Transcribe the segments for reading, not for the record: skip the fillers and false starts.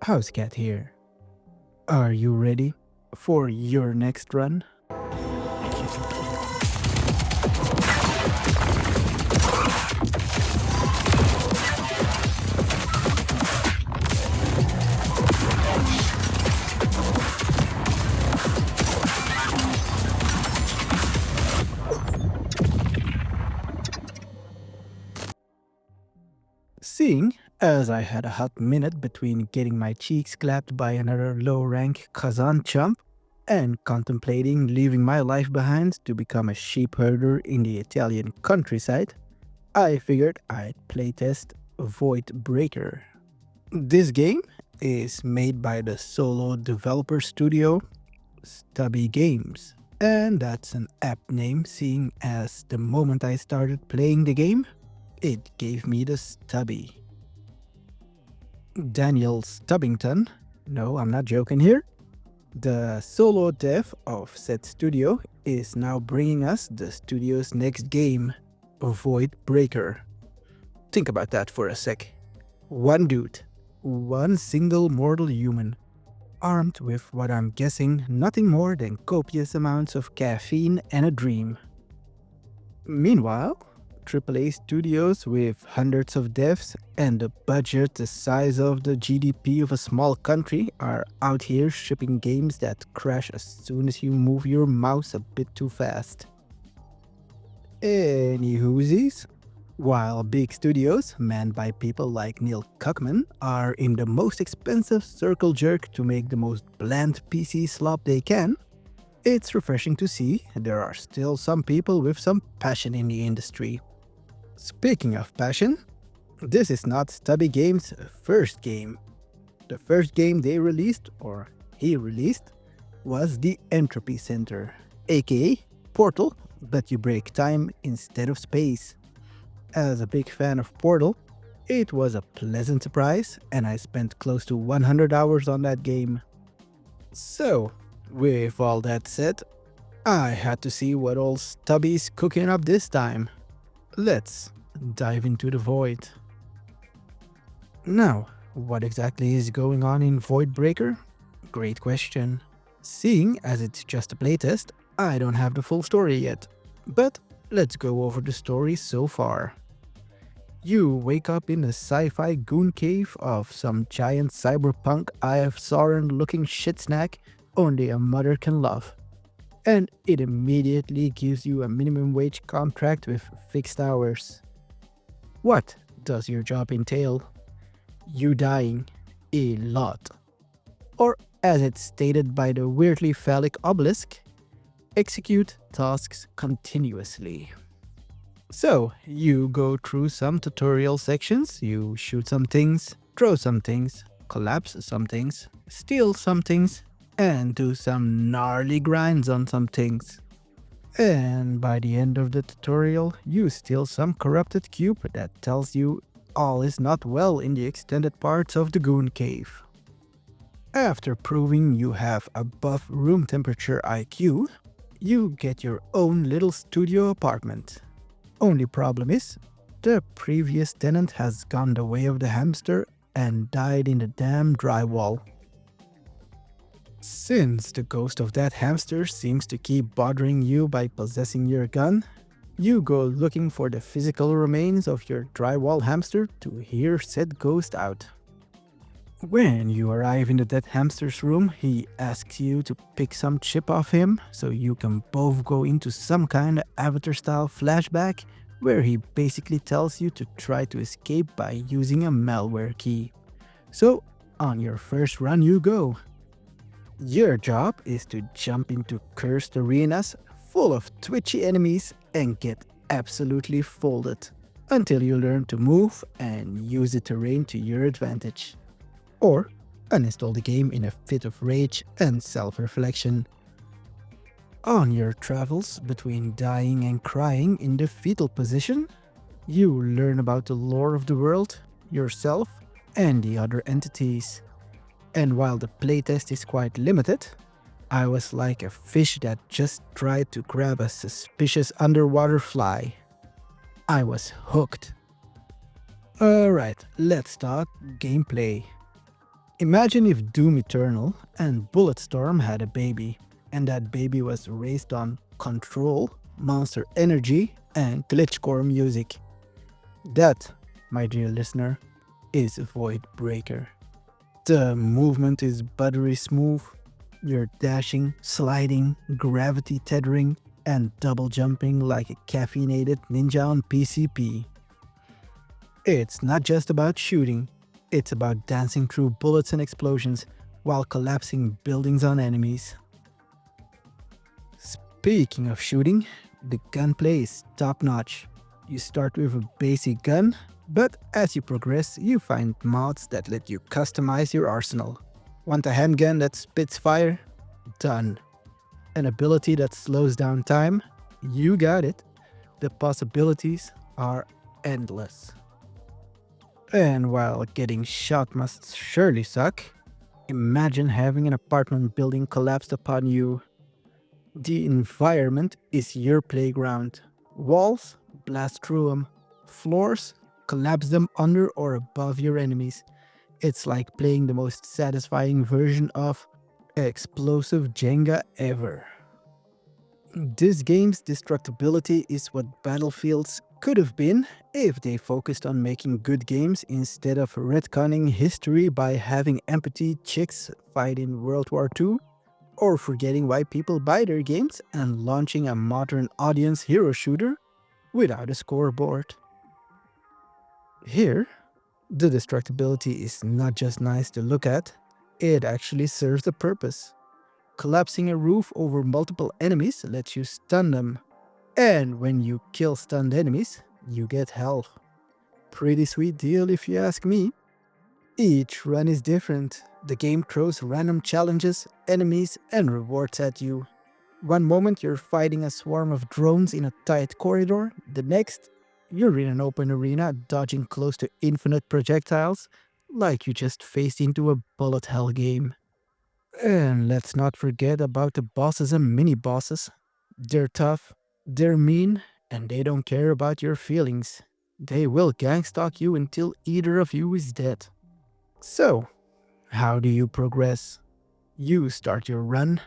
Housecat here. Are you ready for your next run? Seeing as I had a hot minute between getting my cheeks clapped by another low-rank Kazan chump and contemplating leaving my life behind to become a sheep herder in the Italian countryside, I figured I'd playtest Voidbreaker. This game is made by the solo developer studio Stubby Games, and that's an apt name seeing as the moment I started playing the game, it gave me the stubby. Daniel Stubbington, no, I'm not joking here, the solo dev of said studio is now bringing us the studio's next game, Voidbreaker. Think about that for a sec. One dude, one single mortal human, armed with what I'm guessing nothing more than copious amounts of caffeine and a dream. Meanwhile, AAA studios with hundreds of devs and a budget the size of the GDP of a small country are out here shipping games that crash as soon as you move your mouse a bit too fast. Anywhoosies, while big studios, manned by people like Neil Cuckman, are in the most expensive circle jerk to make the most bland PC slop they can, it's refreshing to see there are still some people with some passion in the industry. Speaking of passion, this is not Stubby Games' first game. The first game they released, or he released, was the Entropy Center, aka Portal, but you break time instead of space. As a big fan of Portal, it was a pleasant surprise and I spent close to 100 hours on that game. So, with all that said, I had to see what old Stubby's cooking up this time. Let's dive into the void. Now, what exactly is going on in Voidbreaker? Great question. Seeing as it's just a playtest, I don't have the full story yet. But let's go over the story so far. You wake up in a sci-fi goon cave of some giant cyberpunk IF looking shit snack only a mother can love. And it immediately gives you a minimum wage contract with fixed hours. What does your job entail? You dying a lot. Or as it's stated by the weirdly phallic obelisk, execute tasks continuously. So you go through some tutorial sections, you shoot some things, throw some things, collapse some things, steal some things, and do some gnarly grinds on some things. And by the end of the tutorial, you steal some corrupted cube that tells you all is not well in the extended parts of the goon cave. After proving you have above room temperature IQ, you get your own little studio apartment. Only problem is, the previous tenant has gone the way of the hamster and died in the damn drywall. Since the ghost of that hamster seems to keep bothering you by possessing your gun, you go looking for the physical remains of your drywall hamster to hear said ghost out. When you arrive in the dead hamster's room, he asks you to pick some chip off him so you can both go into some kind of Avatar-style flashback where he basically tells you to try to escape by using a malware key. So, on your first run you go. Your job is to jump into cursed arenas full of twitchy enemies and get absolutely folded until you learn to move and use the terrain to your advantage. Or uninstall the game in a fit of rage and self-reflection. On your travels between dying and crying in the fetal position, you learn about the lore of the world, yourself, and the other entities. And while the playtest is quite limited, I was like a fish that just tried to grab a suspicious underwater fly. I was hooked. Alright, let's start gameplay. Imagine if Doom Eternal and Bulletstorm had a baby, and that baby was raised on control, monster energy, and glitchcore music. That, my dear listener, is Voidbreaker. The movement is buttery smooth. You're dashing, sliding, gravity tethering, and double jumping like a caffeinated ninja on PCP. It's not just about shooting, it's about dancing through bullets and explosions while collapsing buildings on enemies. Speaking of shooting, the gunplay is top-notch. You start with a basic gun, but as you progress, you find mods that let you customize your arsenal. Want a handgun that spits fire? Done. An ability that slows down time? You got it. The possibilities are endless. And while getting shot must surely suck, imagine having an apartment building collapsed upon you. The environment is your playground. Walls? Blast through them. Floors? Collapse them under or above your enemies. It's like playing the most satisfying version of explosive Jenga ever. This game's destructibility is what Battlefields could have been if they focused on making good games instead of retconning history by having empathy chicks fight in World War II, or forgetting why people buy their games and launching a modern audience hero shooter without a scoreboard. Here, the destructibility is not just nice to look at, it actually serves a purpose. Collapsing a roof over multiple enemies lets you stun them. And when you kill stunned enemies, you get health. Pretty sweet deal if you ask me. Each run is different. The game throws random challenges, enemies, and rewards at you. One moment you're fighting a swarm of drones in a tight corridor, the next, you're in an open arena dodging close to infinite projectiles, like you just faced into a bullet hell game. And let's not forget about the bosses and mini-bosses. They're tough, they're mean, and they don't care about your feelings. They will gangstalk you until either of you is dead. So, how do you progress? You start your run,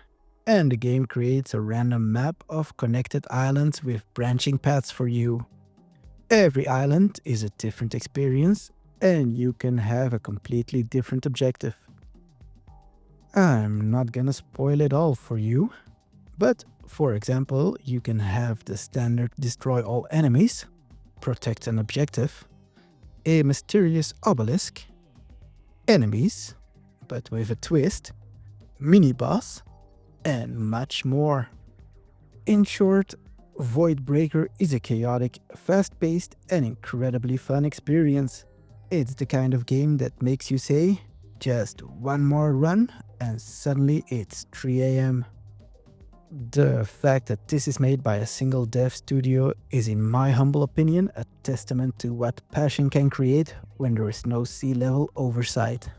and the game creates a random map of connected islands with branching paths for you. Every island is a different experience, and you can have a completely different objective. I'm not gonna spoil it all for you, but for example, you can have the standard destroy all enemies, protect an objective, a mysterious obelisk, enemies, but with a twist, mini-boss, and much more. In short, Voidbreaker is a chaotic, fast-paced, and incredibly fun experience. It's the kind of game that makes you say, just one more run, and suddenly it's 3 AM. The fact that this is made by a single dev studio is, in my humble opinion, a testament to what passion can create when there is no C-level oversight.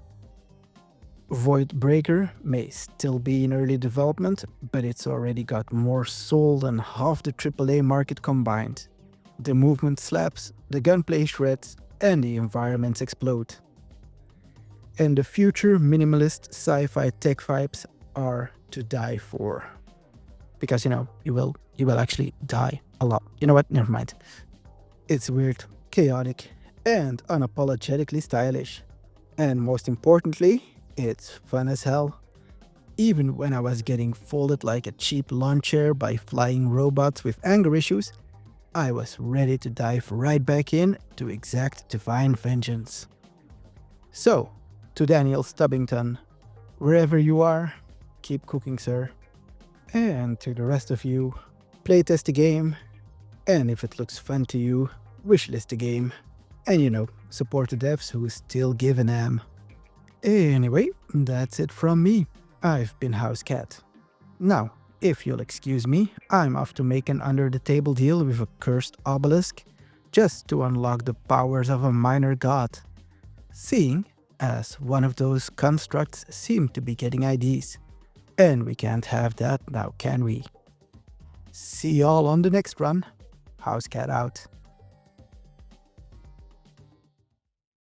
Voidbreaker may still be in early development, but it's already got more soul than half the AAA market combined. The movement slaps, the gunplay shreds, and the environments explode. And the future minimalist sci-fi tech vibes are to die for. Because, you will actually die a lot. You know what? Never mind. It's weird, chaotic, and unapologetically stylish. And most importantly, it's fun as hell. Even when I was getting folded like a cheap lawn chair by flying robots with anger issues, I was ready to dive right back in to exact divine vengeance. So, to Daniel Stubbington, wherever you are, keep cooking, sir. And to the rest of you, playtest the game, and if it looks fun to you, wishlist the game. And support the devs who still give an am. Anyway, that's it from me. I've been Housecat. Now, if you'll excuse me, I'm off to make an under-the-table deal with a cursed obelisk, just to unlock the powers of a minor god. Seeing as one of those constructs seem to be getting IDs. And we can't have that now, can we? See y'all on the next run. Housecat out.